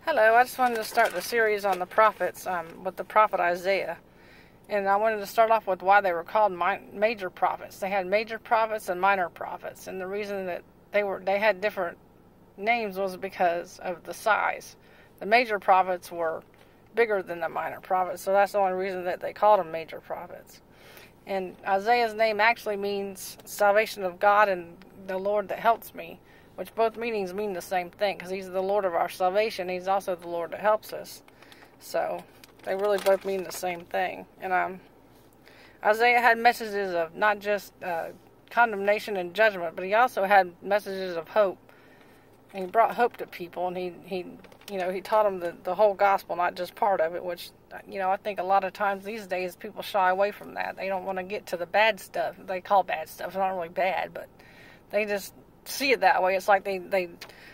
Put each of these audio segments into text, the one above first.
Hello, I just wanted to start the series on the prophets with the prophet Isaiah. And I wanted to start off with why they were called major prophets. They had major prophets and minor prophets. And the reason that they had different names was because of the size. The major prophets were bigger than the minor prophets. So that's the only reason that they called them major prophets. And Isaiah's name actually means salvation of God and the Lord that helps me, which both meanings mean the same thing, because he's the Lord of our salvation. He's also the Lord that helps us. So they really both mean the same thing. And Isaiah had messages of not just condemnation and judgment, but he also had messages of hope. And he brought hope to people, and he taught them the whole gospel, not just part of it, which, I think a lot of times these days people shy away from that. They don't want to get to the bad stuff. They call bad stuff. It's not really bad, but they just see it that way. It's like they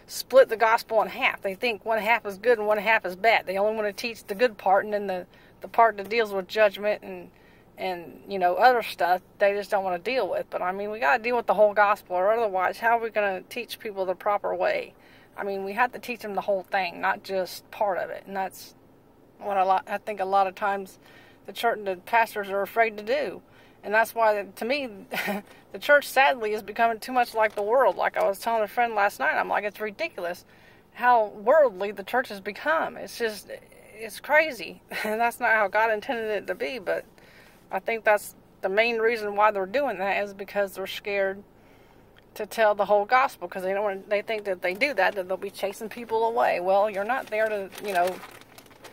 split the gospel in half. They think one half is good and one half is bad. They only want to teach the good part, and then the part that deals with judgment and other stuff they just don't want to deal with. But we got to deal with the whole gospel, or otherwise how are we going to teach people the proper way? We have to teach them the whole thing, not just part of it. And that's what I think a lot of times the church and the pastors are afraid to do. And that's why, to me, the church, sadly, is becoming too much like the world. Like I was telling a friend last night, I'm like, it's ridiculous how worldly the church has become. It's crazy. And that's not how God intended it to be. But I think that's the main reason why they're doing that, is because they're scared to tell the whole gospel. Because they think that if they do that they'll be chasing people away. Well, you're not there to,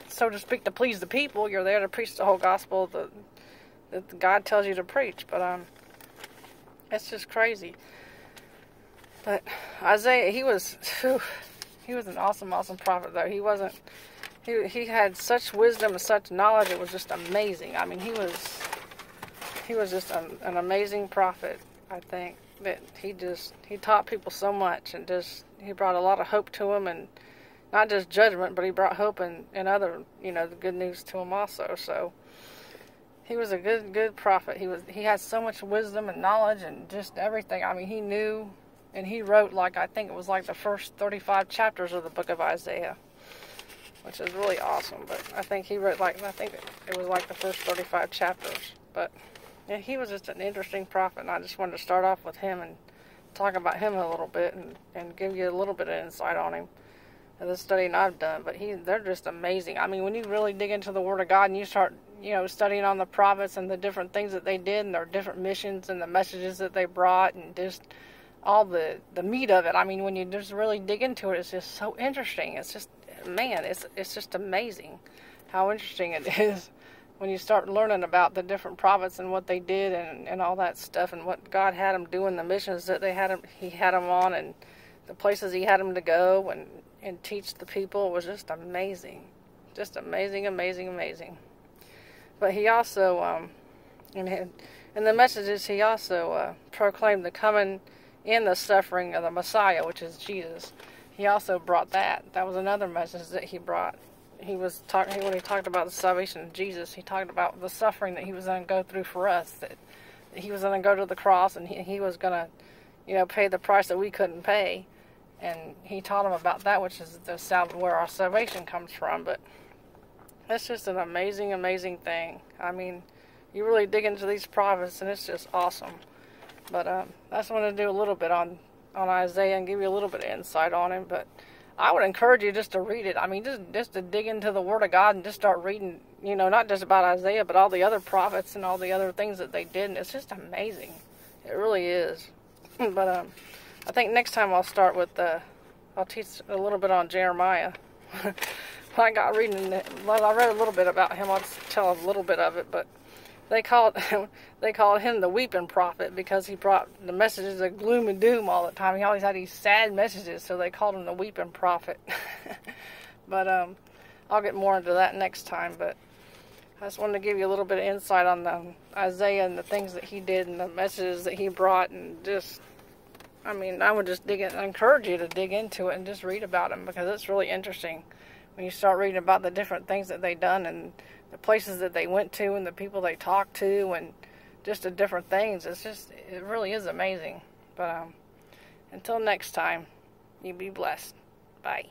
so to speak, to please the people. You're there to preach the whole gospel that God tells you to preach. But it's just crazy. But Isaiah, he was an awesome prophet, though. He had such wisdom and such knowledge. It was just amazing. He was just an amazing prophet. I think that he taught people so much, and he brought a lot of hope to them, and not just judgment, but he brought hope and other, the good news to them also. So he was a good prophet. He had so much wisdom and knowledge and just everything. He knew, and he wrote I think it was the first 35 chapters of the book of Isaiah, which is really awesome. But I think he wrote I think it was the first 35 chapters. But yeah, he was just an interesting prophet, and I just wanted to start off with him and talk about him a little bit and give you a little bit of insight on him and the studying I've done. But they're just amazing. When you really dig into the Word of God and you start studying on the prophets and the different things that they did and their different missions and the messages that they brought and just all the meat of it. When you just really dig into it, it's just so interesting. It's just, man, it's just amazing how interesting it is when you start learning about the different prophets and what they did and all that stuff, and what God had them doing, the missions that he had them on, and the places he had them to go and teach the people. It was just amazing. Just amazing. But he also, in the messages, he also proclaimed the coming and the suffering of the Messiah, which is Jesus. He also brought that. That was another message that he brought. When he talked about the salvation of Jesus, he talked about the suffering that he was going to go through for us, that he was going to go to the cross, and he was going to, pay the price that we couldn't pay. And he taught them about that, which is where our salvation comes from. But it's just an amazing thing. You really dig into these prophets, and it's just awesome. But I just want to do a little bit on Isaiah and give you a little bit of insight on him. But I would encourage you just to read it. Just to dig into the Word of God and just start reading, not just about Isaiah, but all the other prophets and all the other things that they did. And it's just amazing. It really is. But I think next time I'll start with I'll teach a little bit on Jeremiah. I got reading it. Well, I read a little bit about him. I'll tell a little bit of it, but they called him the weeping prophet because he brought the messages of gloom and doom all the time. He always had these sad messages, so they called him the weeping prophet. But I'll get more into that next time. But I just wanted to give you a little bit of insight on Isaiah and the things that he did and the messages that he brought, and just, I would just I encourage you to dig into it and just read about him, because it's really interesting when you start reading about the different things that they done and the places that they went to and the people they talked to and just the different things. It really is amazing. But until next time, you be blessed. Bye.